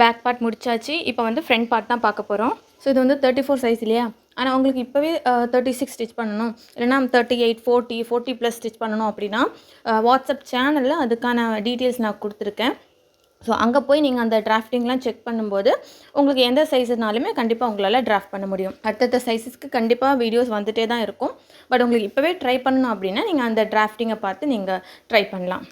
Back part முடிச்சாச்சு. இப்போ வந்து ஃப்ரண்ட் பார்ட் தான் பார்க்க போகிறோம். ஸோ இது வந்து 34 சைஸ் இல்லையா? ஆனால் உங்களுக்கு இப்போவே 36 ஸ்டிச் பண்ணணும், இல்லைனா 38, 40, 40 ப்ளஸ் ஸ்டிச் பண்ணணும் அப்படின்னா வாட்ஸ்அப் சேனலில் அதுக்கான டீட்டெயில்ஸ் நான் கொடுத்துருக்கேன். ஸோ அங்கே போய் நீங்கள் அந்த டிராஃப்டிங்லாம் செக் பண்ணும்போது உங்களுக்கு எந்த சைஸ்னாலுமே கண்டிப்பாக உங்களால் டிராஃப்ட் பண்ண முடியும். அடுத்தடுத்த சைஸஸ்க்கு கண்டிப்பாக வீடியோஸ் வந்துகிட்டே தான் இருக்கும். பட் உங்களுக்கு இப்போவே ட்ரை பண்ணணும் அப்படின்னா நீங்கள் அந்த டிராஃப்டிங்கை பார்த்து நீங்கள் ட்ரை பண்ணலாம்.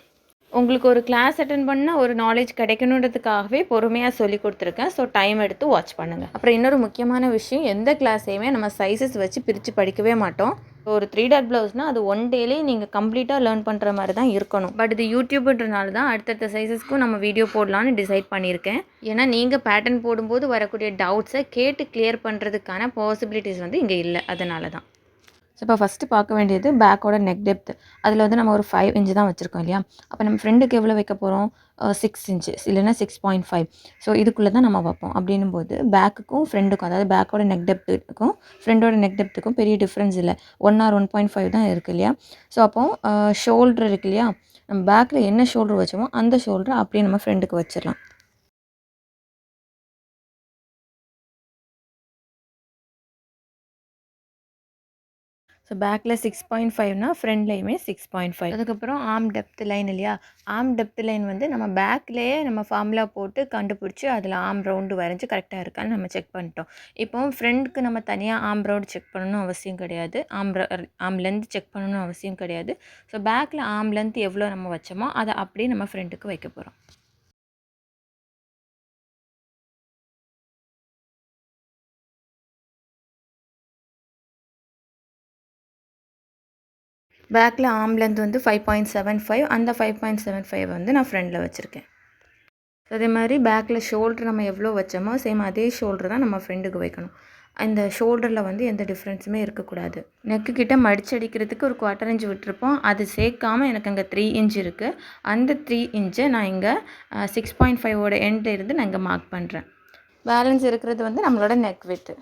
உங்களுக்கு ஒரு கிளாஸ் அட்டென்ட் பண்ணால் ஒரு நாலேஜ் கிடைக்கணுன்றதுக்காகவே பொறுமையாக சொல்லி கொடுத்துருக்கேன். ஸோ டைம் எடுத்து வாட்ச் பண்ணுங்கள். அப்புறம் இன்னொரு முக்கியமான விஷயம், எந்த கிளாஸையுமே நம்ம சைஸஸ் வச்சு பிரித்து படிக்கவே மாட்டோம். ஒரு 3 டாட் ப்ளவுஸ்னால் அது ஒன் டேலேயே நீங்கள் கம்ப்ளீட்டாக லேர்ன் பண்ணுற மாதிரி தான் இருக்கணும். பட் இது யூடியூப்ன்றனால தான் அடுத்தடுத்த சைஸஸ்க்கும் நம்ம வீடியோ போடலான்னு டிசைட் பண்ணியிருக்கேன். ஏன்னா நீங்கள் பேட்டர்ன் போடும்போது வரக்கூடிய டவுட்ஸை கேட்டு கிளியர் பண்ணுறதுக்கான பாசிபிலிட்டிஸ் வந்து இங்கே இல்லை. அதனால தான். ஸோ இப்போ ஃபஸ்ட்டு பார்க்க வேண்டியது பேக்கோட நெக் டெப்த். அதில் வந்து நம்ம ஒரு 5 இன்ச் தான் வச்சுருக்கோம் இல்லையா? அப்போ நம்ம ஃப்ரெண்டுக்கு எவ்வளோ வைக்க போகிறோம்? 6 இன்ச்சஸ் இல்லைன்னா 6.5. ஸோ இதுக்குள்ளே தான் நம்ம வைப்போம். அப்படின்னும்போது பேக்குக்கும் ஃப்ரெண்டுக்கும், அதாவது பேக்கோட நெக் டெப்த்துக்கும் ஃப்ரெண்டோட நெக் டெப்த்துக்கும் பெரிய டிஃப்ரென்ஸ் இல்லை. 1 ஆர் 1.5 தான் இருக்குது இல்லையா? ஸோ அப்போது ஷோல்டர் இருக்கு இல்லையா? நம்ம பேக்கில் என்ன ஷோல்டர் வச்சோமோ அந்த ஷோல்டரை அப்படியே நம்ம ஃப்ரெண்டுக்கு வச்சிடலாம். ஸோ பேக்கில் 6.5னா ஃப்ரண்ட்லேயுமே 6.5. அதுக்கப்புறம் ஆர்ம் டெப்த் லைன் இல்லையா? ஆர்ம் டெப்த் லைன் வந்து நம்ம பேக்லேயே நம்ம ஃபார்முலா போட்டு கண்டுபிடிச்சி அதில் ஆர்ம் ரவுண்டு வரைஞ்சி கரெக்டாக இருக்கான்னு நம்ம செக் பண்ணிட்டோம். இப்போ ஃப்ரெண்டுக்கு நம்ம தனியாக ஆர்ம் ரவுண்டு செக் பண்ணணும் அவசியம் கிடையாது. ஆர்ம் லென்த் செக் பண்ணணும் அவசியம் கிடையாது. ஸோ பேக்கில் ஆர்ம் லென்த் எவ்வளோ நம்ம வச்சோமோ அதை அப்படியே நம்ம ஃப்ரெண்டுக்கு வைக்க போகிறோம். பேக்கில் ஆர்ம் லென்த் வந்து 5.75. அந்த 5.75 வந்து நான் ஃப்ரண்டில் வச்சுருக்கேன். அதே மாதிரி பேக்கில் ஷோல்டர் நம்ம எவ்வளோ வச்சோமோ சேம் அதே ஷோல்டர் தான் நம்ம ஃப்ரெண்டுக்கு வைக்கணும். அந்த ஷோல்டரில் வந்து எந்த டிஃப்ரென்ஸுமே இருக்கக்கூடாது. நெக்கு கிட்ட மடிச்சு அடிக்கிறதுக்கு ஒரு 1/4 இன்ச் விட்டுருப்போம். அது சேர்க்காமல் எனக்கு அங்கே 3 இன்ச் இருக்குது. அந்த 3 இன்ச்சை நான் இங்கே 6.5ஓட எண்ட் இருந்து நான் இங்கே மார்க் பண்ணுறேன். பேலன்ஸ் இருக்கிறது வந்து நம்மளோட நெக் வித்து.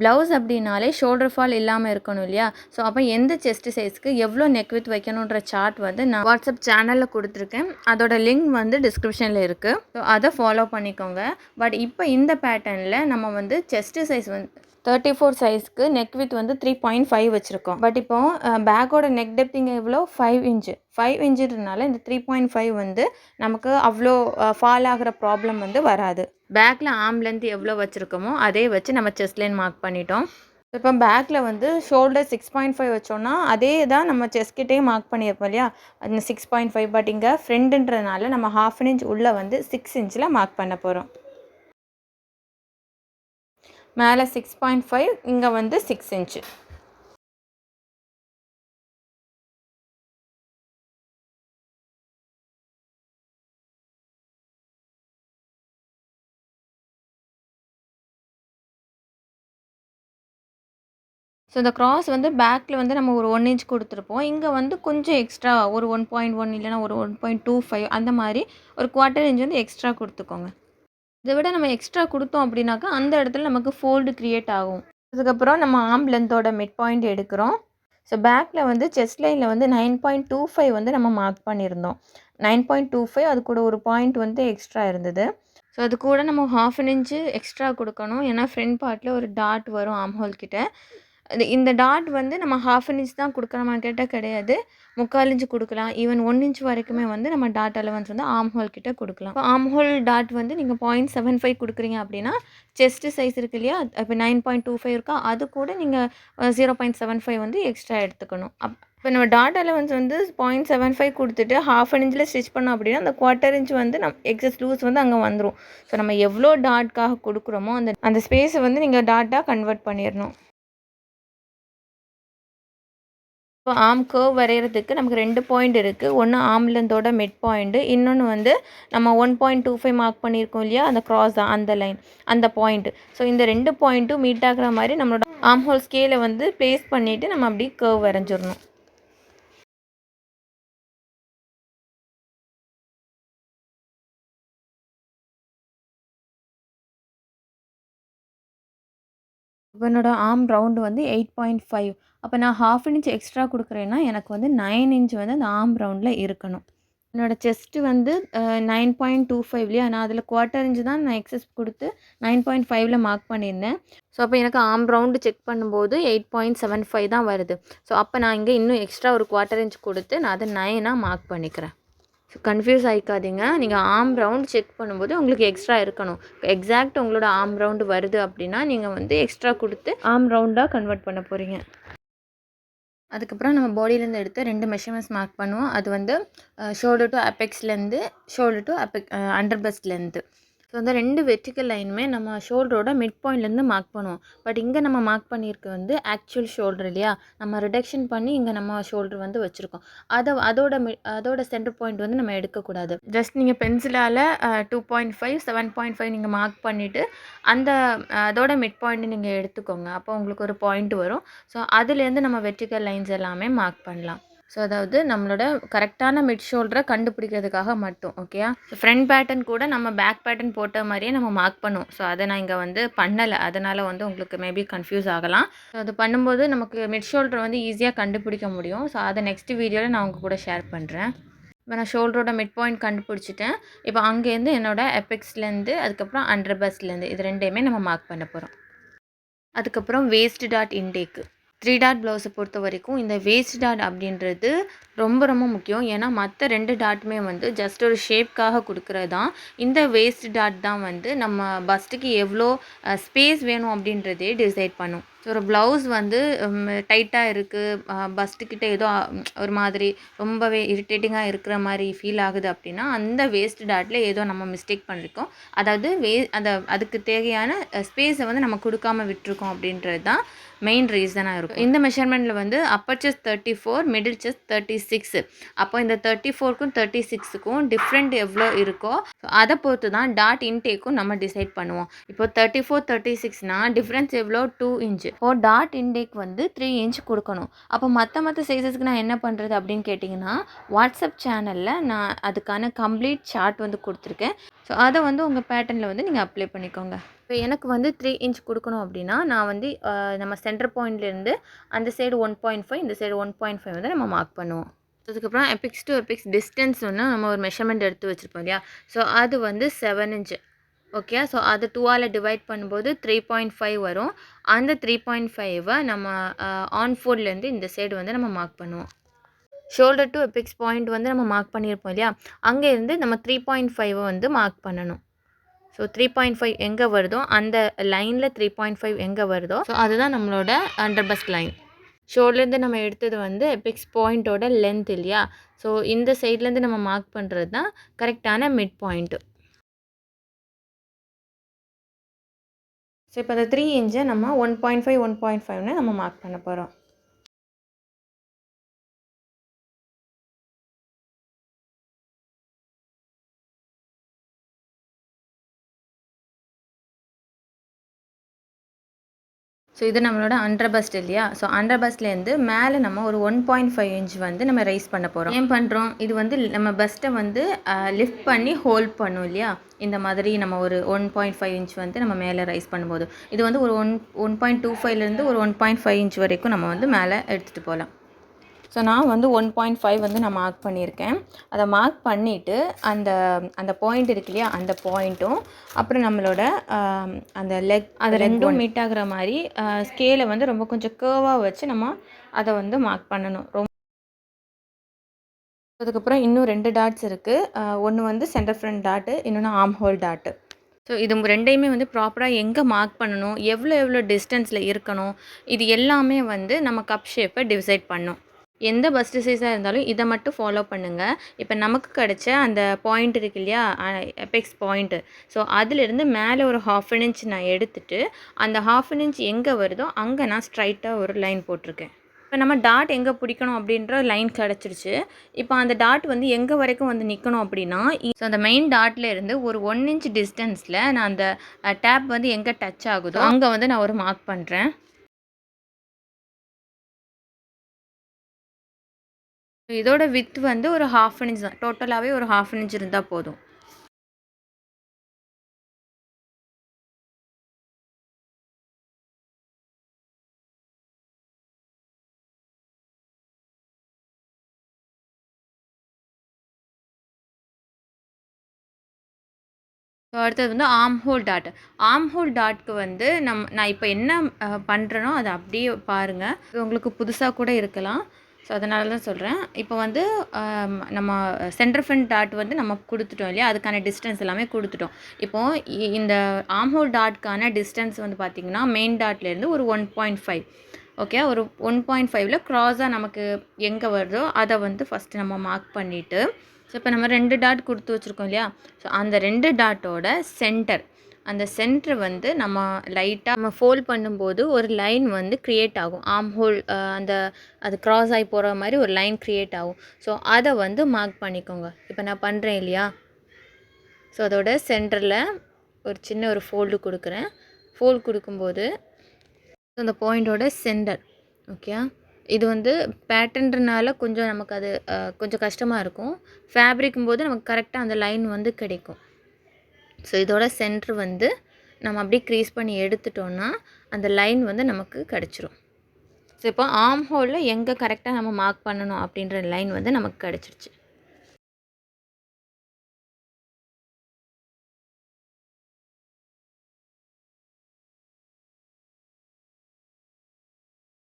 ப்ளவுஸ் அப்படின்னாலே ஷோல்டர் ஃபால் இல்லாமல் இருக்கணும் இல்லையா? ஸோ அப்போ எந்த செஸ்ட் சைஸ்க்கு எவ்வளோ நெக் வித் வைக்கணுன்ற சார்ட் வந்து நான் வாட்ஸ்அப் சேனலில் கொடுத்துருக்கேன். அதோட லிங்க் வந்து டிஸ்கிரிப்ஷனில் இருக்குது. ஸோ அதை ஃபாலோ பண்ணிக்கோங்க. பட் இப்போ இந்த பேட்டர்னில் நம்ம வந்து செஸ்ட் சைஸ் வந்து 34 சைஸ்க்கு நெக் வித் வந்து 3.5 வச்சுருக்கோம். பட் இப்போ பேக்கோட நெக் டெப்த்திங்க எவ்வளோ? 5 இன்ச்சு. 5 இன்ச்சுன்றனால இந்த 3.5 வந்து நமக்கு அவ்வளோ ஃபால் ஆகிற ப்ராப்ளம் வந்து வராது. பேக்கில் ஆர்ம் லென்த் எவ்வளோ வச்சுருக்கோமோ அதே வச்சு நம்ம செஸ்ட் லைன் மார்க் பண்ணிட்டோம். இப்போ பேக்கில் வந்து ஷோல்டர் 6.5 வச்சோன்னா அதே தான் நம்ம செஸ்ட்கிட்டே மார்க் பண்ணியிருப்போம் இல்லையா? அந்த 6.5. பட் இங்கே ஃப்ரெண்டுன்றதுனால நம்ம 1/2 இன்ச் உள்ளே வந்து 6 இன்ச்சில் மார்க் பண்ண போகிறோம். மேலே 6.5, இங்கே வந்து 6 இன்ச்சு. ஸோ இந்த கிராஸ் வந்து பேக்கில் வந்து நம்ம ஒரு 1 இன்ச் கொடுத்துருப்போம். இங்கே வந்து கொஞ்சம் எக்ஸ்ட்ரா ஒரு 1.1 இல்லைனா ஒரு 1.25 அந்த மாதிரி ஒரு 1/4 இன்ச் வந்து எக்ஸ்ட்ரா கொடுத்துக்கோங்க. இதை விட நம்ம எக்ஸ்ட்ரா கொடுத்தோம் அப்படின்னாக்கா அந்த இடத்துல நமக்கு ஃபோல்டு க்ரியேட் ஆகும். அதுக்கப்புறம் நம்ம ஆர்ம் லென்த்தோட மிட் பாயிண்ட் எடுக்கிறோம். ஸோ பேக்கில் வந்து செஸ்ட் லைனில் வந்து 9.25 வந்து நம்ம மார்க் பண்ணியிருந்தோம். 9.25 அது கூட ஒரு பாயிண்ட் வந்து எக்ஸ்ட்ரா இருந்தது. ஸோ அது கூட நம்ம 1/2 இன்ச்சு எக்ஸ்ட்ரா கொடுக்கணும். ஏன்னா ஃப்ரண்ட் பார்ட்டில் ஒரு டாட் வரும் ஆர்ம் ஹோல் கிட்ட. இந்த டாட் வந்து நம்ம 1/2 இன்ச் தான் கொடுக்கணுமான்னு கேட்டால் கிடையாது. 3/4 இன்ச் கொடுக்கலாம். ஈவன் 1 இன்ச் வரைக்குமே வந்து நம்ம டாட் அலவன்ஸ் வந்து ஆர்ம் ஹோல் கிட்ட கொடுக்கலாம். இப்போ ஆர்ம் ஹோல் டாட் வந்து நீங்கள் 0.75 கொடுக்குறீங்க அப்படின்னா செஸ்ட் சைஸ் இருக்கு இல்லையா? இப்போ 9.25 இருக்கா? அது கூட நீங்கள் 0.75 வந்து எக்ஸ்ட்ரா எடுத்துக்கணும். இப்போ நம்ம டாட் அலவன்ஸ் வந்து 0.75 கொடுத்துட்டு 1/2 இன்ச்சில் ஸ்டிச் பண்ணோம் அப்படின்னா அந்த 1/4 இன்ச் வந்து எக்ஸஸ் லூஸ் வந்து அங்கே வந்துடும். ஸோ நம்ம எவ்வளோ டாட்காக கொடுக்குறோமோ அந்த ஸ்பேஸை வந்து நீங்கள் டாட்டாக கன்வெர்ட் பண்ணிடணும். இப்போ ஆர்ம் கர்வ் வரைகிறதுக்கு நமக்கு 2 பாயிண்ட் இருக்குது. ஒன்று ஆர்ம் லென்த்தோட மிட் பாயிண்ட்டு, இன்னொன்று வந்து நம்ம 1.25 மார்க் பண்ணியிருக்கோம் இல்லையா? அந்த கிராஸ் தான் அந்த லைன், அந்த பாயிண்ட்டு. ஸோ இந்த 2 பாயிண்ட்டும் மீட் ஆகிற மாதிரி நம்மளோட ஆர்ம் ஹோல் ஸ்கேலை வந்து ப்ளேஸ் பண்ணிவிட்டு நம்ம அப்படியே கர்வ் வரைஞ்சிடணும். இப்போ என்னோட ஆர்ம் ரவுண்டு வந்து 8.5. அப்போ நான் 1/2 இன்ச் எக்ஸ்ட்ரா கொடுக்குறேன்னா எனக்கு வந்து 9 இன்ச் வந்து அந்த ஆர்ம் ரவுண்டில் இருக்கணும். என்னோட செஸ்ட் வந்து 9.25 இல்லையா? நான் அதில குவார்ட்டர் இன்ச் தான் நான் எக்ஸஸ் குடுத்து 9.5ல மார்க் பண்ணியிருந்தேன். ஸோ, அப்ப எனக்கு ஆர்ம் ரவுண்டு செக் பண்ணும்போது 8.75 தான் வருது. ஸோ, அப்ப நான் இங்க இன்னும் எக்ஸ்ட்ரா ஒரு குவார்ட்டர் இன்ச் குடுத்து நான் அத 9ஆ மார்க் பண்ணிக்கிறேன். ஸோ, கன்ஃப்யூஸ் ஆயிக்காதீங்க. நீங்க ஆர்ம் ரவுண்ட் செக் பண்ணும்போது உங்களுக்கு எக்ஸ்ட்ரா இருக்கணும். எக்ஸாக்ட் உங்களோட ஆர்ம் ரவுண்டு வருது அப்டின்னா, நீங்க வந்து எக்ஸ்ட்ரா குடுத்து ஆர்ம் ரவுண்டா கன்வெர்ட் பண்ண போறீங்க. அதுக்கப்புறம் நம்ம பாடியிலேருந்து எடுத்து 2 மெஷர்மெண்ட்ஸ் மார்க் பண்ணுவோம். அது வந்து ஷோல்டர் டூ அப்பெக்ஸ்லேருந்து ஷோல்டர் டூ அண்டர் பஸ்ட்லேருந்து. ஸோ அந்த 2 வெர்டிக்கல் லைனுமே நம்ம ஷோல்டரோட மிட் பாயிண்ட்லேருந்து மார்க் பண்ணுவோம். பட் இங்கே நம்ம மார்க் பண்ணியிருக்க வந்து ஆக்சுவல் ஷோல்டர் இல்லையா? நம்ம ரிடக்ஷன் பண்ணி இங்கே நம்ம ஷோல்டர் வந்து வச்சுருக்கோம். அதோட சென்டர் பாயிண்ட் வந்து நம்ம எடுக்கக்கூடாது. ஜஸ்ட் நீங்கள் பென்சிலால் 2.5 7.5 நீங்கள் மார்க் பண்ணிவிட்டு அந்த அதோட மிட் பாயிண்ட் நீங்கள் எடுத்துக்கோங்க. அப்போ உங்களுக்கு ஒரு பாயிண்ட் வரும். ஸோ அதுலேருந்து நம்ம வெர்டிக்கல் லைன்ஸ் எல்லாமே மார்க் பண்ணலாம். ஸோ அதாவது நம்மளோட கரெக்டான மிட் ஷோல்டரை கண்டுபிடிக்கிறதுக்காக மட்டும். ஓகேயா? ஃப்ரண்ட் பேட்டர்ன் கூட நம்ம பேக் பேட்டர்ன் போட்ட மாதிரியே நம்ம மார்க் பண்ணுவோம். ஸோ அதை நான் இங்கே வந்து பண்ணலை. அதனால் வந்து உங்களுக்கு மேபி கன்ஃபியூஸ் ஆகலாம். ஸோ அது பண்ணும்போது நமக்கு மிட் ஷோல்டர் வந்து ஈஸியாக கண்டுபிடிக்க முடியும். ஸோ அதை நெக்ஸ்ட் வீடியோவில் நான் உங்கள் கூட ஷேர் பண்ணுறேன். இப்போ நான் ஷோல்டரோட மிட் பாயிண்ட் கண்டுபிடிச்சிட்டேன். இப்போ அங்கேருந்து என்னோட எபெக்ஸ்லேருந்து அதுக்கப்புறம் அண்டர் பஸ்ட்லேருந்து இது 2யுமே நம்ம மார்க் பண்ண போகிறோம். அதுக்கப்புறம் வேஸ்ட் டாட் இன்டேக்கு 3 டாட் ப்ளவுஸை பொறுத்த வரைக்கும் இந்த வேஸ்ட் டாட் அப்படின்றது ரொம்ப ரொம்ப முக்கியம். ஏன்னா மற்ற 2 டாட்டுமே வந்து ஜஸ்ட் ஒரு ஷேப்காக கொடுக்குறது தான். இந்த வேஸ்ட் டாட் தான் வந்து நம்ம பஸ்ட்டுக்கு எவ்வளோ ஸ்பேஸ் வேணும் அப்படின்றதே டிசைட் பண்ணும். ஸோ ஒரு ப்ளவுஸ் வந்து டைட்டாக இருக்குது, பஸ்ட்டுக்கிட்ட ஏதோ ஒரு மாதிரி ரொம்பவே இரிட்டேட்டிங்காக இருக்கிற மாதிரி ஃபீல் ஆகுது அப்படின்னா அந்த வேஸ்ட் டாட்டில் ஏதோ நம்ம மிஸ்டேக் பண்ணியிருக்கோம். அதாவது அதுக்கு தேவையான ஸ்பேஸை வந்து நம்ம கொடுக்காம விட்டுருக்கோம் அப்படின்றது தான் மெயின் ரீசனாக இருக்கும். இந்த மெஷர்மெண்ட்டில் வந்து அப்பர் செஸ்ட் 34, மிடில் செஸ்ட் 36. அப்போ இந்த 34க்கும் 36க்கும் டிஃப்ரெண்ட் எவ்வளோ இருக்கோ அதை பொறுத்து தான் டாட் இன்டேக்கும் நம்ம டிசைட் பண்ணுவோம். இப்போ 34 36னா டிஃப்ரென்ஸ் எவ்வளோ 2 இன்ச். இப்போ டாட் இன்டேக் வந்து 3 இன்ச் கொடுக்கணும். அப்போ மற்ற சைஸஸ்க்கு நான் என்ன பண்ணுறது அப்படின்னு கேட்டிங்கன்னா வாட்ஸ்அப் சேனலில் நான் அதுக்கான கம்ப்ளீட் சார்ட் வந்து கொடுத்துருக்கேன். ஸோ அதை வந்து உங்கள் பேட்டர்னில் வந்து நீங்கள் அப்ளை பண்ணிக்கோங்க. இப்போ எனக்கு வந்து 3 இன்ச் கொடுக்கணும் அப்படின்னா நான் வந்து நம்ம சென்டர் பாயிண்ட்லேருந்து அந்த சைடு 1.5 இந்த சைடு 1.5 வந்து நம்ம மார்க் பண்ணுவோம். அதுக்கப்புறம் எபிக்ஸ் டு எபிக்ஸ் டிஸ்டன்ஸ் வந்து நம்ம ஒரு மெஷர்மெண்ட் எடுத்து வச்சுருப்போம் இல்லையா? ஸோ அது வந்து 7 இன்ச். ஓகே. ஸோ அது 2ஆல் டிவைட் பண்ணும்போது 3.5 வரும். அந்த 3.5 நம்ம ஆன் ஃபோல்ட்லேருந்து இந்த சைடு வந்து நம்ம மார்க் பண்ணுவோம். ஷோல்டர் டு எபிக்ஸ் பாயிண்ட் வந்து நம்ம மார்க் பண்ணியிருப்போம் இல்லையா? அங்கேருந்து நம்ம 3.5 வந்து மார்க் பண்ணணும். ஸோ 3.5 எங்கே வருதோ அந்த லைனில் 3.5 எங்கே வருதோ ஸோ அதுதான் நம்மளோட அண்டர் பஸ்ட் லைன். ஷோல்டர்லேருந்து நம்ம எடுத்தது வந்து எபிக்ஸ் பாயிண்ட்டோட லென்த் இல்லையா? ஸோ இந்த சைட்லேருந்து நம்ம மார்க் பண்ணுறது தான் கரெக்டான மிட் பாயிண்ட்டு. ஸோ இப்போ அந்த 3 இன்ச்சை நம்ம 1.5 1.5ன்னு நம்ம மார்க் பண்ண போகிறோம். ஸோ இது நம்மளோட அண்டர் பஸ்ட் இல்லையா? ஸோ அண்டர் பஸ்ட்லேருந்து மேலே நம்ம ஒரு 1.5 இன்ச் வந்து நம்ம ரைஸ் பண்ண போகிறோம். ஏன் பண்ணுறோம்? இது வந்து நம்ம பஸ்ட்டை வந்து லிஃப்ட் பண்ணி ஹோல்ட் பண்ணும் இல்லையா? இந்த மாதிரி நம்ம ஒரு 1.5 இன்ச் வந்து நம்ம மேலே ரைஸ் பண்ணும்போது இது வந்து ஒரு 1.25லேருந்து ஒரு 1.5 இன்ச் வரைக்கும் நம்ம வந்து மேலே எடுத்துகிட்டு போகலாம். ஸோ நான் வந்து 1.5 வந்து நான் மார்க் பண்ணியிருக்கேன். அதை மார்க் பண்ணிவிட்டு அந்த அந்த பாயிண்ட் இருக்கு இல்லையா? அந்த பாயிண்ட்டும் அப்புறம் நம்மளோட அந்த லெக் அது 2ம் மீட் ஆகுற மாதிரி ஸ்கேலை வந்து ரொம்ப கொஞ்சம் கர்வாக வச்சு நம்ம அதை வந்து மார்க் பண்ணணும். அதுக்கப்புறம் இன்னும் 2 டாட்ஸ் இருக்குது. ஒன்று வந்து சென்டர் ஃப்ரண்ட் டாட்டு, இன்னொன்று ஆர்ம் ஹோல் டாட்டு. ஸோ இது 2யுமே வந்து ப்ராப்பராக எங்கே மார்க் பண்ணணும், எவ்வளோ டிஸ்டன்ஸில் இருக்கணும், இது எல்லாமே வந்து நம்ம கப் ஷேப்பை டிசைட் பண்ணும். எந்த பஸ்ட் சைஸாக இருந்தாலும் இதை மட்டும் ஃபாலோ பண்ணுங்கள். இப்போ நமக்கு கிடைச்ச அந்த பாயிண்ட் இருக்கு இல்லையா? Apex point. ஸோ அதிலிருந்து மேலே ஒரு 1/2 இன்ச் நான் எடுத்துகிட்டு அந்த 1/2 இன்ச் எங்கே வருதோ அங்கே நான் ஸ்ட்ரைட்டாக ஒரு லைன் போட்டிருக்கேன். இப்போ நம்ம டாட் எங்கே பிடிக்கணும் அப்படின்ற லைன் கிடச்சிருச்சு. இப்போ அந்த டாட் வந்து எங்கே வரைக்கும் வந்து நிற்கணும் அப்படின்னா ஸோ அந்த மெயின் டாட்லேருந்து ஒரு 1 இன்ச் டிஸ்டன்ஸில் நான் அந்த டேப் வந்து எங்கே டச் ஆகுதோ அங்கே வந்து நான் ஒரு மார்க் பண்ணுறேன். இதோட வித் வந்து ஒரு 1/2 இன்ச் தான். டோட்டலாகவே ஒரு 1/2 இன்ச் இருந்தால் போதும். ஸோ அடுத்தது வந்து arm hole dot. Arm hole டாட்க்கு வந்து நான் இப்போ என்ன பண்ணுறேனோ அதை அப்படியே பாருங்கள். இது உங்களுக்கு புதுசாக கூட இருக்கலாம். ஸோ அதனால தான் சொல்கிறேன். இப்போ வந்து நம்ம சென்டர் ஃப்ரண்ட் டாட் வந்து நம்ம கொடுத்துட்டோம் இல்லையா, அதுக்கான டிஸ்டன்ஸ் எல்லாமே கொடுத்துட்டோம். இப்போது இந்த ஆர்ம் ஹோல் டாட்க்கான டிஸ்டன்ஸ் வந்து பார்த்திங்கன்னா மெயின் டாட்லேருந்து ஒரு 1.5. ஓகே, ஒரு 1.5ல் க்ராஸாக நமக்கு எங்கே வருதோ அதை வந்து ஃபஸ்ட்டு நம்ம மார்க் பண்ணிவிட்டு, ஸோ இப்போ நம்ம 2 டாட் கொடுத்து வச்சுருக்கோம் இல்லையா, ஸோ அந்த 2 டாட்டோட சென்டர், அந்த சென்டர் வந்து நம்ம லைட்டாக நம்ம ஃபோல்ட் பண்ணும்போது ஒரு லைன் வந்து க்ரியேட் ஆகும். ஆர்ம் ஹோல் அந்த அது க்ராஸ் ஆகி போகிற மாதிரி ஒரு லைன் க்ரியேட் ஆகும். ஸோ அதை வந்து மார்க் பண்ணிக்கோங்க. இப்போ நான் பண்ணுறேன் இல்லையா, ஸோ அதோட சென்டரில் ஒரு சின்ன ஒரு ஃபோல்டு கொடுக்குறேன். ஃபோல்டு கொடுக்கும்போது அந்த பாயிண்டோட சென்டர். ஓகே, இது வந்து பேட்டர்ன்றனால கொஞ்சம் நமக்கு அது கொஞ்சம் கஷ்டமாக இருக்கும். ஃபேப்ரிக்கும் போது நமக்கு கரெக்டாக அந்த லைன் வந்து கிடைக்கும். ஸோ இதோட சென்டர் வந்து நம்ம அப்படியே க்ரீஸ் பண்ணி எடுத்துட்டோன்னா அந்த லைன் வந்து நமக்கு கிடச்சிரும். ஸோ இப்போ ஆர்ம் ஹோலில் எங்கே கரெக்டாக நம்ம மார்க் பண்ணணும் அப்படின்ற லைன் வந்து நமக்கு கிடச்சிருச்சு.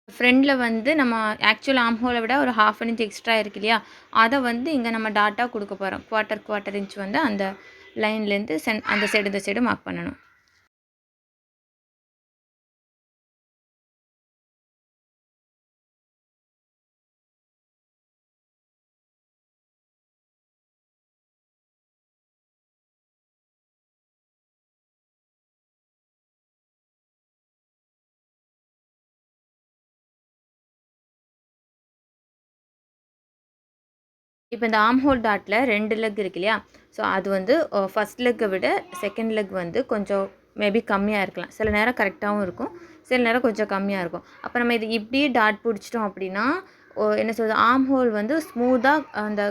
ஃப்ரண்டில் வந்து நம்ம ஆக்சுவல் ஆர்ம் ஹோலை விட ஒரு 1/2 இன்ச் எக்ஸ்ட்ரா இருக்கு இல்லையா, அதை வந்து இங்கே நம்ம டாட்டாக கொடுக்க போகிறோம். குவார்ட்டர் இன்ச் வந்து அந்த லைன்லேருந்து அந்த சைடு இந்த சைடு மார்க் பண்ணணும். இப்போ இந்த ஆர்ம் ஹோல் டாட்டில் 2 லெக் இருக்கு இல்லையா, ஸோ அது வந்து ஃபஸ்ட் லெக்கை விட செகண்ட் லெக் வந்து கொஞ்சம் மேபி கம்மியாக இருக்கலாம். சில நேரம் கரெக்டாகவும் இருக்கும், சில நேரம் கொஞ்சம் கம்மியாக இருக்கும். அப்போ நம்ம இது இப்படியே டாட் பிடிச்சிட்டோம் அப்படின்னா என்ன சொல்கிறது, ஆர்ம் ஹோல் வந்து ஸ்மூத்தாக அந்த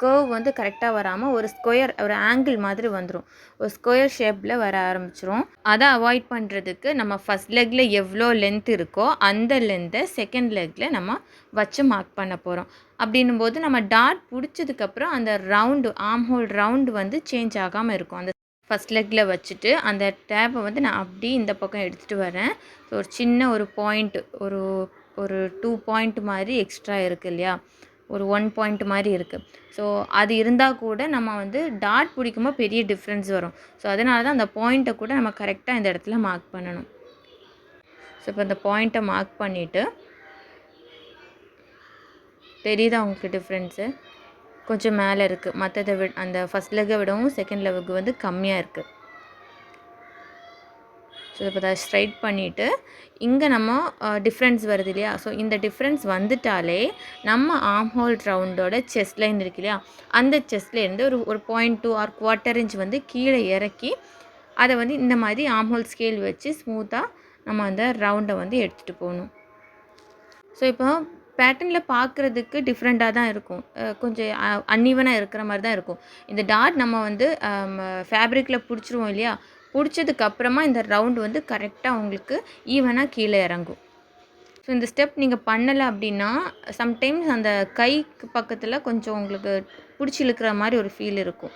கர்வ் வந்து கரெக்டாக வராமல் ஒரு ஸ்கொயர், ஒரு ஆங்கிள் மாதிரி வந்துடும். ஒரு ஸ்கொயர் ஷேப்பில் வர ஆரம்பிச்சிரும். அதை அவாய்ட் பண்ணுறதுக்கு நம்ம ஃபஸ்ட் லெக்கில் எவ்வளோ லென்த் இருக்கோ அந்த லென்த்தை செகண்ட் லெக்கில் நம்ம வச்சு மார்க் பண்ண போகிறோம். அப்படின்னும் போது நம்ம டாட் பிடிச்சதுக்கப்புறம் அந்த ரவுண்டு, ஆர்ம் ஹோல் ரவுண்டு வந்து சேஞ்ச் ஆகாமல் இருக்கும். அந்த ஃபஸ்ட் லெக்கில் வச்சுட்டு அந்த டேப்பை வந்து நான் அப்படியே இந்த பக்கம் எடுத்துகிட்டு வரேன். ஸோ ஒரு சின்ன ஒரு பாயிண்ட், ஒரு ஒரு 2 பாயிண்ட் மாதிரி எக்ஸ்ட்ரா இருக்குது இல்லையா, ஒரு 1 பாயிண்ட் மாதிரி இருக்குது. ஸோ அது இருந்தால் கூட நம்ம வந்து டாட் பிடிக்கும்போது பெரிய டிஃப்ரென்ஸ் வரும். ஸோ அதனால தான் அந்த பாயிண்ட்டை கூட நம்ம கரெக்டாக இந்த இடத்துல மார்க் பண்ணணும். ஸோ இப்போ இந்த பாயிண்ட்டை மார்க் பண்ணிவிட்டு, தெரியுதா உங்களுக்கு டிஃப்ரென்ஸு? கொஞ்சம் மேலே இருக்குது, மற்றதை அந்த ஃபஸ்ட் லெக்கை விடவும் செகண்ட் லெவலுக்கு வந்து கம்மியாக இருக்குது. ஸோ இப்போ அதை ஸ்ட்ரைட் பண்ணிவிட்டு இங்கே நம்ம டிஃப்ரென்ஸ் வருது இல்லையா, ஸோ இந்த டிஃப்ரென்ஸ் வந்துட்டாலே நம்ம ஆர்ம் ஹோல் ரவுண்டோட செஸ்ட் லைன் இருக்கு இல்லையா, அந்த செஸ்ட்லேருந்து ஒரு 0.2 ஆர் குவார்ட்டர் இன்ச் வந்து கீழே இறக்கி அதை வந்து இந்த மாதிரி ஆர்ம் ஹோல் ஸ்கேல் வச்சு ஸ்மூத்தாக நம்ம அந்த ரவுண்டை வந்து எடுத்துகிட்டு போகணும். ஸோ இப்போ பேட்டர்னில் பார்க்குறதுக்கு டிஃப்ரெண்ட்டாக தான் இருக்கும், கொஞ்சம் அன்ஈவனாக இருக்கிற மாதிரி தான் இருக்கும். இந்த டாட் நம்ம வந்து ஃபேப்ரிக்கில் பிடிச்சிருவோம் இல்லையா, பிடிச்சதுக்கப்புறமா இந்த ரவுண்டு வந்து கரெக்டாக உங்களுக்கு ஈவனாக கீழே இறங்கும். ஸோ இந்த ஸ்டெப் நீங்கள் பண்ணலை அப்படின்னா சம்டைம்ஸ் அந்த கைக்கு பக்கத்தில் கொஞ்சம் உங்களுக்கு பிடிச்சி இழுக்கிற மாதிரி ஒரு ஃபீல் இருக்கும்.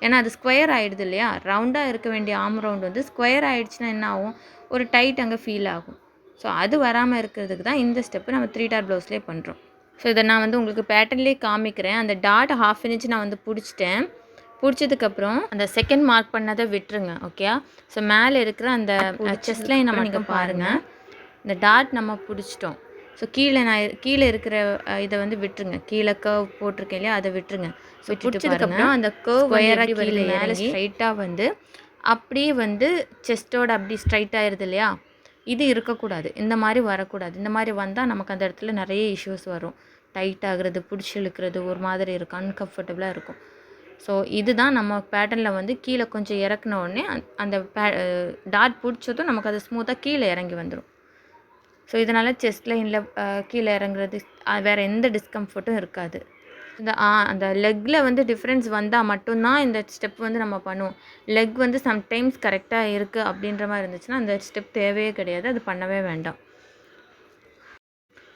ஏன்னா அது ஸ்கொயர் ஆகிடுது இல்லையா, ரவுண்டாக இருக்க வேண்டிய ஆர்ம் ரவுண்டு வந்து ஸ்கொயர் ஆகிடுச்சுன்னா என்ன ஆகும், ஒரு டைட் அங்கே ஃபீல் ஆகும். ஸோ அது வராமல் இருக்கிறதுக்கு தான் இந்த ஸ்டெப்பு நம்ம 3 டாட் ப்ளவுஸ்லேயே பண்ணுறோம். ஸோ இதை நான் வந்து உங்களுக்கு பேட்டர்ன்லேயே காமிக்கிறேன். அந்த டாட் 1/2 இன்ச் நான் வந்து பிடிச்சிட்டேன். பிடிச்சதுக்கப்புறம் அந்த செகண்ட் மார்க் பண்ணதை விட்டுருங்க. ஓகே, ஸோ மேலே இருக்கிற அந்த செஸ்ட் லைனை மட்டும் பாருங்கள். இந்த டாட் நம்ம பிடிச்சிட்டோம். ஸோ கீழே இருக்கிற இதை வந்து விட்டுருங்க. கீழே கர்வ் போட்டிருக்கேன் இல்லையா, அதை விட்டுருங்க. ஸோ பிடிச்சதுக்கப்புறம் அந்த கர்வ் ஸ்கொயராக கீழே மேலே ஸ்ட்ரைட்டாக வந்து அப்படியே வந்து செஸ்ட்டோட அப்படி ஸ்ட்ரைட் ஆயிடுது இல்லையா, இது இருக்கக்கூடாது, இந்த மாதிரி வரக்கூடாது. இந்த மாதிரி வந்தால் நமக்கு அந்த இடத்துல நிறைய இஷ்யூஸ் வரும். டைட் ஆகுறது, பிடிச்சி இழுக்கிறது, ஒரு மாதிரி இருக்கும், அன்கம்ஃபர்டபுளாக இருக்கும். ஸோ இதுதான் நம்ம பேட்டர்னில் வந்து கீழே கொஞ்சம் இறக்குன உடனே அந்த டாட் பிடிச்சதும் நமக்கு அது ஸ்மூத்தாக கீழே இறங்கி வந்துடும். ஸோ இதனால் செஸ்ட் லைனில் கீழே இறங்குறது வேறு எந்த டிஸ்கம்ஃபர்ட்டும் இருக்காது. அந்த லெக்கில் வந்து டிஃப்ரென்ஸ் வந்தால் மட்டும்தான் இந்த ஸ்டெப் வந்து நம்ம பண்ணுவோம். லெக் வந்து சம்டைம்ஸ் கரெக்டாக இருக்குது அப்படின்ற மாதிரி இருந்துச்சுன்னா அந்த ஸ்டெப் தேவையே கிடையாது, அது பண்ணவே வேண்டாம்.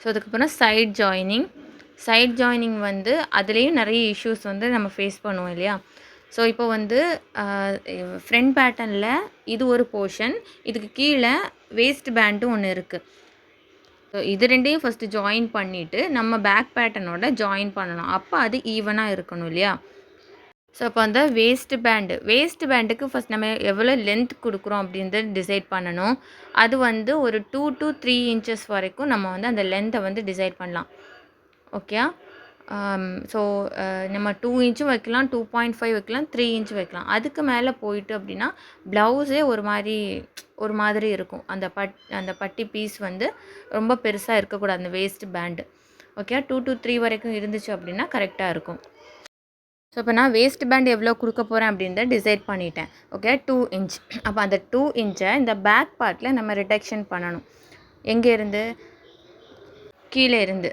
ஸோ அதுக்கப்புறம் சைட் ஜாயினிங் வந்து அதுலேயும் நிறைய இஷ்யூஸ் வந்து நம்ம ஃபேஸ் பண்ணுவோம் இல்லையா. ஸோ இப்போ வந்து ஃப்ரண்ட் பேட்டர்னில் இது ஒரு போர்ஷன், இதுக்கு கீழே வேஸ்ட் பேண்டும் ஒன்று இருக்குது. ஸோ இது ரெண்டையும் ஃபஸ்ட்டு ஜாயின் பண்ணிவிட்டு நம்ம பேக் பேட்டர்னோட ஜாயின் பண்ணணும். அப்போ அது ஈவனாக இருக்கணும் இல்லையா? ஸோ அப்போ அந்த வேஸ்ட் பேண்டுக்கு ஃபஸ்ட் நம்ம எவ்வளோ லென்த் கொடுக்குறோம் அப்படின்றத டிசைட் பண்ணணும். அது வந்து ஒரு 2 to 3 இன்ச்சஸ் வரைக்கும் நம்ம வந்து அந்த லென்த்தை வந்து டிசைட் பண்ணலாம். ஓகே. ஸோ நம்ம 2 இன்ச்சும் வைக்கலாம், 2.5 வைக்கலாம், 3 இன்ச் வைக்கலாம். அதுக்கு மேலே போயிட்டு அப்படின்னா ப்ளவுஸே ஒரு மாதிரி இருக்கும். அந்த பட்டி பீஸ் வந்து ரொம்ப பெருசாக இருக்கக்கூடாது அந்த வேஸ்ட் பேண்டு. ஓகே. 2 to 3 வரைக்கும் இருந்துச்சு அப்படின்னா கரெக்டாக இருக்கும். ஸோ இப்போ நான் வேஸ்ட் பேண்ட் எவ்வளோ கொடுக்க போகிறேன் அப்படின்றத டிசைட் பண்ணிட்டேன். ஓகே. 2 இன்ச். அப்போ அந்த 2 இன்ச்சை இந்த பேக் பார்ட்டில் நம்ம ரிடக்ஷன் பண்ணணும். எங்கேருந்து? கீழே இருந்து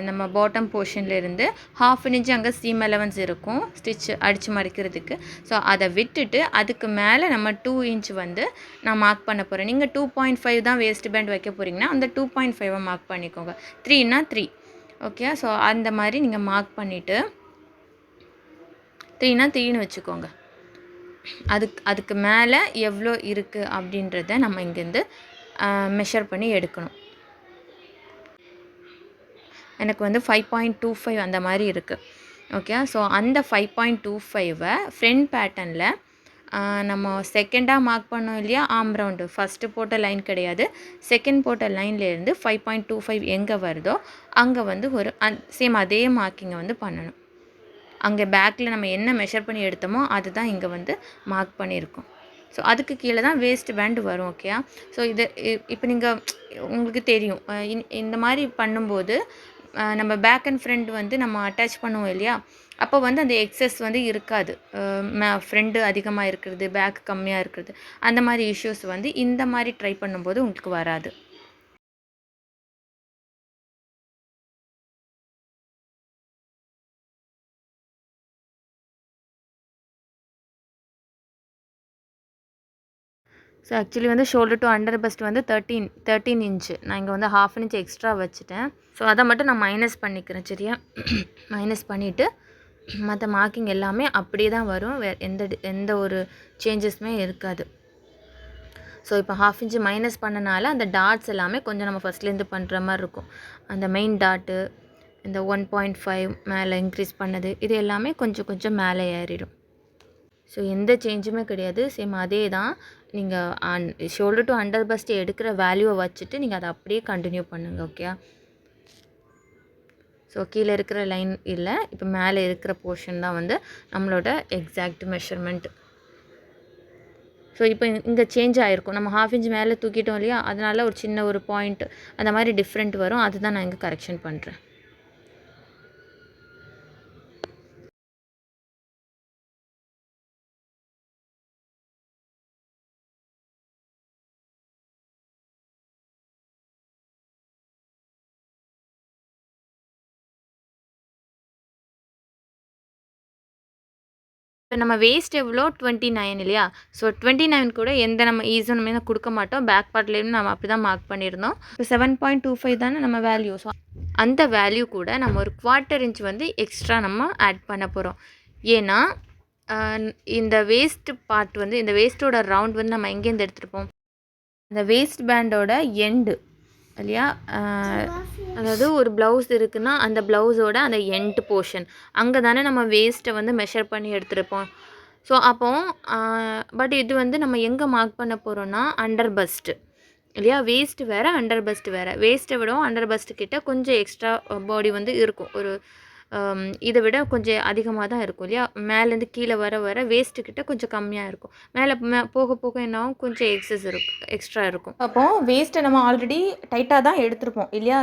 நம்ம பாட்டம் போர்ஷன்லேருந்து 1/2 இன்ச் அங்கே சீம் அலவன்ஸ் இருக்கும் ஸ்டிச் அடித்து மடிக்கிறதுக்கு. ஸோ அதை விட்டுட்டு அதுக்கு மேலே நம்ம 2 இன்ச் வந்து நான் மார்க் பண்ண போகிறேன். நீங்கள் 2.5 தான் வேஸ்ட் பேண்ட் வைக்க போகிறீங்கன்னா அந்த 2.5 மார்க் பண்ணிக்கோங்க. 3னா 3. ஓகே. ஸோ அந்த மாதிரி நீங்கள் மார்க் பண்ணிவிட்டு 3னா 3ன்னு வச்சுக்கோங்க. அதுக்கு மேலே எவ்வளோ இருக்குது அப்படின்றத நம்ம இங்கேருந்து மெஷர் பண்ணி எடுக்கணும். எனக்கு வந்து 5.25 அந்த மாதிரி இருக்குது. ஓகே. ஸோ அந்த 5.25 ஃப்ரண்ட் பேட்டர்னில் நம்ம செகண்டாக மார்க் பண்ணோம் இல்லையா, ஆம் ரவுண்டு ஃபஸ்ட்டு போட்ட லைன் கிடையாது, செகண்ட் போட்ட லைன்லேருந்து 5.25 எங்கே வருதோ அங்கே வந்து ஒரு சேம் அதே மார்க்கிங்கை வந்து பண்ணணும். அங்கே பேக்கில் நம்ம என்ன மெஷர் பண்ணி எடுத்தோமோ அதுதான் இங்கே வந்து மார்க் பண்ணியிருக்கோம். ஸோ அதுக்கு கீழே தான் வேஸ்ட் பேண்டு வரும். ஓகே. ஸோ இப்போ நீங்கள் உங்களுக்கு தெரியும் இந்த மாதிரி பண்ணும்போது நம்ம பேக் அண்ட் ஃப்ரண்ட் வந்து நம்ம அட்டாச் பண்ணுவோம் இல்லையா, அப்போ வந்து அந்த எக்ஸஸ் வந்து இருக்காது. ஃப்ரண்ட்டு அதிகமாக இருக்கிறது, பேக் கம்மியாக இருக்கிறது, அந்த மாதிரி இஷ்யூஸ் வந்து இந்த மாதிரி ட்ரை பண்ணும்போது உங்களுக்கு வராது. ஸோ ஆக்சுவலி வந்து ஷோல்டர் டு அண்டர் பஸ்ட் வந்து 13 இன்ச்சு. நான் இங்கே வந்து 1/2 இன்ச் எக்ஸ்ட்ரா வச்சுட்டேன். ஸோ அதை மட்டும் நான் மைனஸ் பண்ணிக்கிறேன். சரியா? மைனஸ் பண்ணிவிட்டு மற்ற மார்க்கிங் எல்லாமே அப்படியே தான் வரும். எந்த ஒரு சேஞ்சஸுமே இருக்காது. ஸோ இப்போ 1/2 இன்ச்சு மைனஸ் பண்ணனால அந்த டாட்ஸ் எல்லாமே கொஞ்சம் நம்ம ஃபஸ்ட்லேருந்து பண்ணுற மாதிரி இருக்கும். அந்த மெயின் டாட்டு, இந்த 1.5 மேலே இன்க்ரீஸ் பண்ணது, இது எல்லாமே கொஞ்சம் கொஞ்சம் மேலே ஏறிடும். ஸோ எந்த சேஞ்சுமே கிடையாது. சேம் அதே தான். நீங்கள் ஷோல்டர் டு அண்டர் பஸ்ட் எடுக்கிற வேல்யூவை வச்சுட்டு நீங்கள் அதை அப்படியே கண்டினியூ பண்ணுங்கள். ஓகே. ஸோ கீழே இருக்கிற லைன் இல்லை, இப்போ மேலே இருக்கிற போர்ஷன் தான் வந்து நம்மளோட எக்ஸாக்ட் மெஷர்மெண்ட். ஸோ இப்போ இங்கே சேஞ்ச் ஆகிருக்கும். நம்ம 1/2 இன்ச் மேலே தூக்கிட்டோம் இல்லையா, அதனால ஒரு சின்ன ஒரு பாயிண்ட் அந்த மாதிரி டிஃப்ரெண்ட் வரும். அதுதான் நான் இங்கே கரெக்ஷன் பண்ணுறேன். இப்போ நம்ம வேஸ்ட் எவ்வளோ 29 இல்லையா? ஸோ 29 கூட எந்த நம்ம ஈஸனுமே கொடுக்க மாட்டோம். பேக் பார்ட்லேயும் நம்ம அப்படி தான் மார்க் பண்ணியிருந்தோம். இப்போ 7.25 தானே நம்ம வேல்யூ. ஸோ அந்த வேல்யூ கூட நம்ம ஒரு 1/4 இன்ச் வந்து எக்ஸ்ட்ரா நம்ம ஆட் பண்ண போகிறோம். ஏன்னா இந்த வேஸ்ட் பார்ட் வந்து இந்த வேஸ்ட்டோட ரவுண்ட் வந்து நம்ம எங்கேருந்து எடுத்துருப்போம், அந்த வேஸ்ட் பேண்டோட எண்டு இல்லையா, அதாவது ஒரு ப்ளவுஸ் இருக்குன்னா அந்த ப்ளவுஸோட அந்த எண்ட் போர்ஷன் அங்கே தானே நம்ம வேஸ்ட்டை வந்து மெஷர் பண்ணி எடுத்துருப்போம். ஸோ பட் இது வந்து நம்ம எங்கே மார்க் பண்ண போகிறோன்னா அண்டர் பஸ்ட்டு இல்லையா. வேஸ்ட்டு வேறு, அண்டர் பஸ்ட்டு வேறு. வேஸ்ட்டை விடவும் அண்டர் பஸ்ட்டு கிட்ட கொஞ்சம் எக்ஸ்ட்ரா பாடி வந்து இருக்கும். இதை விட கொஞ்சம் அதிகமாக தான் இருக்கும் இல்லையா. மேலேருந்து கீழே வர வர வேஸ்ட்டுக்கிட்ட கொஞ்சம் கம்மியாக இருக்கும். மேலே போக போக என்னாகும், கொஞ்சம் எக்ஸ்ட்ரா இருக்கும். அப்போது வேஸ்ட்டை நம்ம ஆல்ரெடி டைட்டாக தான் எடுத்திருப்போம் இல்லையா,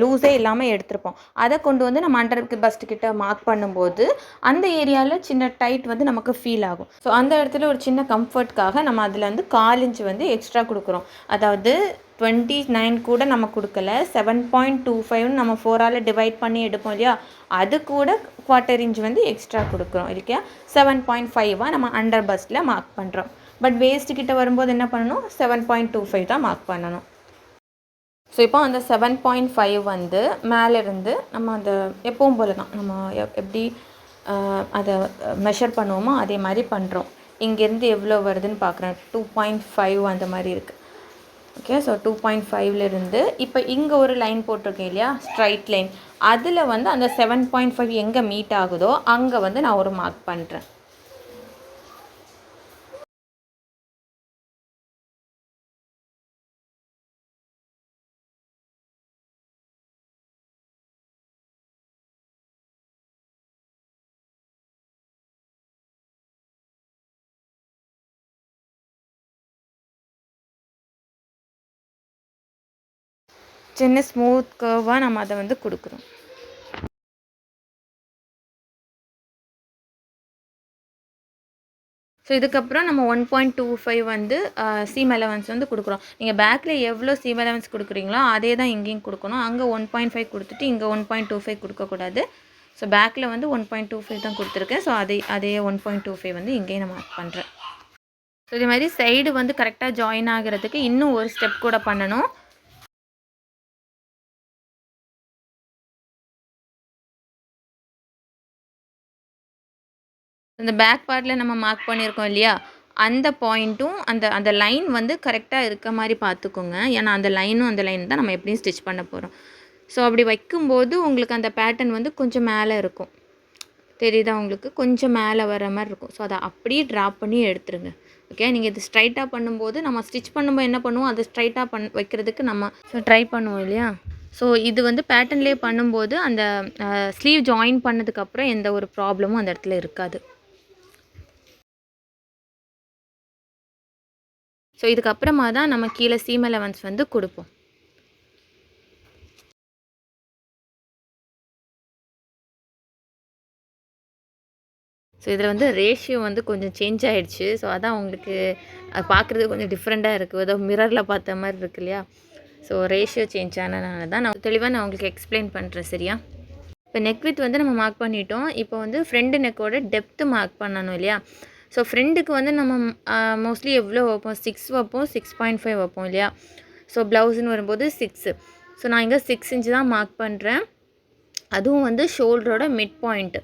லூஸே இல்லாமல் எடுத்திருப்போம். அதை கொண்டு வந்து நம்ம அண்டர் பஸ்ட்டுக்கிட்ட மார்க் பண்ணும்போது அந்த ஏரியாவில் சின்ன டைட் வந்து நமக்கு ஃபீல் ஆகும். ஸோ அந்த இடத்துல ஒரு சின்ன கம்ஃபர்ட்காக நம்ம அதில் வந்து 1/4 இன்ச் வந்து எக்ஸ்ட்ரா கொடுக்குறோம். அதாவது 29 கூட நம்ம கொடுக்கல, 7.25 நம்ம 4ஆல் டிவைட் பண்ணி எடுப்போம் இல்லையா, அது கூட 1/4 இன்ச் வந்து எக்ஸ்ட்ரா கொடுக்குறோம் இல்லையா. 7.5 நம்ம அண்டர் பஸ்ட்டில் மார்க் பண்ணுறோம். பட் வேஸ்ட்டுக்கிட்ட வரும்போது என்ன பண்ணணும், 7.25 தான் மார்க் பண்ணணும். ஸோ இப்போ அந்த 7.5 வந்து மேலேருந்து நம்ம அந்த எப்பவும் போல தான் நம்ம எப்படி அதை மெஷர் பண்ணுவோமோ அதே மாதிரி பண்ணுறோம். இங்கேருந்து எவ்வளோ வருதுன்னு பார்க்குறேன். 2.5 அந்த மாதிரி இருக்குது. ஓகே, ஸோ 2.5லேருந்து இப்போ இங்கே ஒரு லைன் போட்டிருக்கேன் இல்லையா, ஸ்ட்ரைட் லைன். அதில் வந்து அந்த 7.5 எங்கே மீட் ஆகுதோ அங்கே வந்து நான் ஒரு மார்க் பண்ணுறேன். சின்ன ஸ்மூத் கர்வாக நம்ம அதை வந்து கொடுக்குறோம். ஸோ இதுக்கப்புறம் நம்ம 1.25 வந்து சீம் அலவன்ஸ் வந்து கொடுக்குறோம். நீங்கள் பேக்கில் எவ்வளோ சீம் அலவன்ஸ் கொடுக்குறீங்களோ அதே தான் இங்கேயும் கொடுக்கணும். அங்கே 1.5 கொடுத்துட்டு இங்கே 1.25 கொடுக்கக்கூடாது. ஸோ பேக்கில் வந்து 1.25 தான் கொடுத்துருக்கேன். ஸோ அதே 1.25 வந்து இங்கேயும் நான் மார்க் பண்ணுறேன். ஸோ இதே மாதிரி சைடு வந்து கரெக்டாக ஜாயின் ஆகிறதுக்கு இன்னும் ஒரு ஸ்டெப் கூட பண்ணணும். இந்த பேக் பார்ட்டில் நம்ம மார்க் பண்ணியிருக்கோம் இல்லையா, அந்த பாயிண்ட்டும் அந்த லைன் வந்து கரெக்டாக இருக்க மாதிரி பார்த்துக்கோங்க. ஏன்னா அந்த லைன் தான் நம்ம எப்படியும் ஸ்டிச் பண்ண போகிறோம். ஸோ அப்படி வைக்கும்போது உங்களுக்கு அந்த பேட்டர்ன் வந்து கொஞ்சம் மேலே இருக்கும். தெரியுதா உங்களுக்கு? கொஞ்சம் மேலே வர மாதிரி இருக்கும். ஸோ அதை அப்படியே ட்ராப் பண்ணி எடுத்துருங்க. ஓகே, நீங்கள் இது ஸ்ட்ரைட்டாக பண்ணும்போது நம்ம ஸ்டிச் பண்ணும்போது என்ன பண்ணுவோம், அதை ஸ்ட்ரைட்டாக வைக்கிறதுக்கு நம்ம ட்ரை பண்ணுவோம் இல்லையா. ஸோ இது வந்து பேட்டர்ன்லேயே பண்ணும்போது அந்த ஸ்லீவ் ஜாயின் பண்ணதுக்கப்புறம் எந்த ஒரு ப்ராப்ளமும் அந்த இடத்துல இருக்காது. ஸோ இதுக்கப்புறமா தான் நம்ம கீழே சீம் அலவன்ஸ் வந்து கொடுப்போம். ஸோ இதில் வந்து ரேஷியோ வந்து கொஞ்சம் சேஞ்ச் ஆகிடுச்சு. ஸோ அதான் உங்களுக்கு பார்க்குறது கொஞ்சம் டிஃப்ரெண்ட்டாக இருக்குது. ஏதோ மிரரில் பார்த்த மாதிரி இருக்கு இல்லையா. ஸோ ரேஷியோ சேஞ்ச் ஆனதுனால தான் நான் உங்களுக்கு எக்ஸ்பிளைன் பண்ணுறேன். சரியா? இப்போ நெக் வித் வந்து நம்ம மார்க் பண்ணிட்டோம். இப்போ வந்து ஃப்ரண்ட் நெக்கோட டெப்த்து மார்க் பண்ணணும் இல்லையா. ஸோ ஃப்ரெண்டுக்கு வந்து நம்ம மோஸ்ட்லி எவ்வளோ வைப்போம், 6 வைப்போம், 6.5 வைப்போம் இல்லையா. ஸோ ப்ளவுஸுன்னு வரும்போது 6. ஸோ நான் இங்கே 6 இன்ச்சு தான் மார்க் பண்ணுறேன். அதுவும் வந்து ஷோல்டரோட மிட் பாயிண்ட்டு.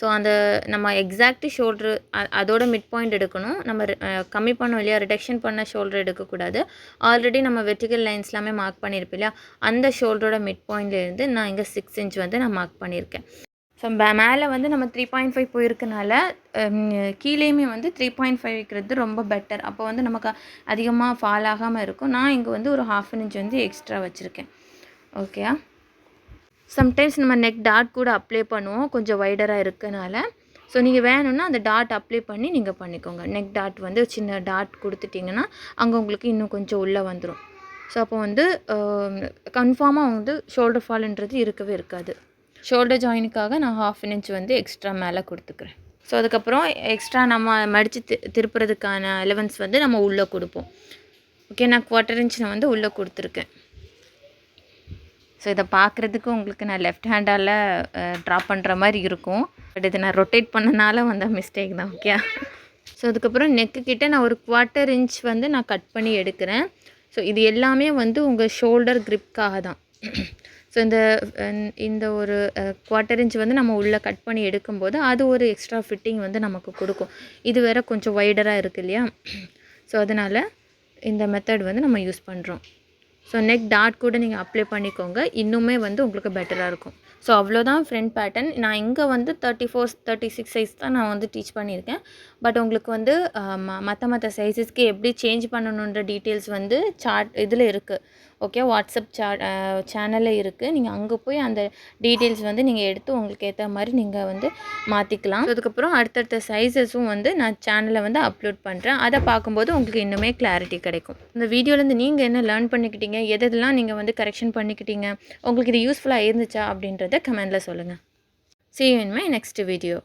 ஸோ அந்த நம்ம எக்ஸாக்ட் ஷோல்ட்ரு அதோட மிட் பாயிண்ட் எடுக்கணும். நம்ம கம்மி பண்ணோம் இல்லையா, ரிடக்ஷன் பண்ண ஷோல்டர் எடுக்கக்கூடாது. ஆல்ரெடி நம்ம வெர்டிக்கல் லைன்ஸ் எல்லாமே மார்க் பண்ணியிருப்போம் இல்லையா, அந்த ஷோல்டரோட மிட் பாயிண்ட்லேருந்து நான் இங்கே 6 இன்ச் வந்து நான் மார்க் பண்ணியிருக்கேன். ஸோ மேலே வந்து நம்ம 3.5 போயிருக்கனால கீழேயுமே வந்து 3.5 வைக்கிறது ரொம்ப பெட்டர். அப்போ வந்து நமக்கு அதிகமாக ஃபால் ஆகாமல் இருக்கும். நான் இங்கே வந்து ஒரு 1/2 இன்ச் வந்து எக்ஸ்ட்ரா வச்சுருக்கேன். ஓகே, சம்டைம்ஸ் நம்ம நெக் டாட் கூட அப்ளை பண்ணுவோம் கொஞ்சம் வைடராக இருக்கனால. ஸோ நீங்கள் வேணும்னா அந்த டாட் அப்ளை பண்ணி நீங்கள் பண்ணிக்கோங்க. நெக் டாட் வந்து சின்ன டாட் கொடுத்துட்டிங்கன்னா அங்கே உங்களுக்கு இன்னும் கொஞ்சம் உள்ளே வந்துடும். ஸோ அப்போ வந்து கன்ஃபார்மாக வந்து ஷோல்டர் ஃபால்ன்றது இருக்கவே இருக்காது. ஷோல்டர் ஜாயினுக்காக நான் 1/2 இன்ச் வந்து எக்ஸ்ட்ரா மேலே கொடுத்துக்கிறேன். ஸோ அதுக்கப்புறம் எக்ஸ்ட்ரா நம்ம மடித்து திருப்புறதுக்கான அலவன்ஸ் வந்து நம்ம உள்ளே கொடுப்போம். ஓகே, நான் 1/4 இன்ச் நான் வந்து உள்ளே கொடுத்துருக்கேன். ஸோ இதை பார்க்குறதுக்கு உங்களுக்கு நான் லெஃப்ட் ஹேண்டால் ட்ரா பண்ணுற மாதிரி இருக்கும். பட் இதை நான் ரொட்டேட் பண்ணனால வந்த மிஸ்டேக் தான். ஓகே, ஸோ அதுக்கப்புறம் நெக்கு கிட்டே நான் ஒரு 1/4 இன்ச் வந்து நான் கட் பண்ணி எடுக்கிறேன். ஸோ இது எல்லாமே வந்து உங்கள் ஷோல்டர் க்ரிப்காக தான். ஸோ இந்த ஒரு 1/4 இன்ச் வந்து நம்ம உள்ளே கட் பண்ணி எடுக்கும்போது அது ஒரு எக்ஸ்ட்ரா ஃபிட்டிங் வந்து நமக்கு கொடுக்கும். இது வேறு கொஞ்சம் வைடராக இருக்குது இல்லையா. ஸோ அதனால் இந்த மெத்தட் வந்து நம்ம யூஸ் பண்ணுறோம். ஸோ நெக் டாட் கூட நீங்கள் அப்ளை பண்ணிக்கோங்க, இன்னுமே வந்து உங்களுக்கு பெட்டராக இருக்கும். ஸோ அவ்வளோதான் ஃப்ரண்ட் பேட்டர்ன். நான் இங்கே வந்து 34, 36 சைஸ் தான் நான் வந்து டீச் பண்ணியிருக்கேன். பட் உங்களுக்கு வந்து மற்ற சைஸஸ்க்கு எப்படி சேஞ்ச் பண்ணணுன்ற டீட்டெயில்ஸ் வந்து இதில் இருக்குது. ஓகே, வாட்ஸ்அப் சேனலில் இருக்குது. நீங்கள் அங்கே போய் அந்த டீட்டெயில்ஸ் வந்து நீங்கள் எடுத்து உங்களுக்கு ஏற்ற மாதிரி நீங்கள் வந்து மாற்றிக்கலாம். அதுக்கப்புறம் அடுத்தடுத்த சைஸஸும் வந்து நான் சேனலில் வந்து அப்லோட் பண்ணுறேன். அதை பார்க்கும்போது உங்களுக்கு இன்னுமே கிளாரிட்டி கிடைக்கும். இந்த வீடியோலேருந்து நீங்கள் என்ன லேர்ன் பண்ணிக்கிட்டீங்க, எதெல்லாம் நீங்கள் வந்து கரெக்ஷன் பண்ணிக்கிட்டீங்க, உங்களுக்கு இது யூஸ்ஃபுல்லாக இருந்துச்சா அப்படின்றத கமெண்டில் சொல்லுங்கள். See you in my next video.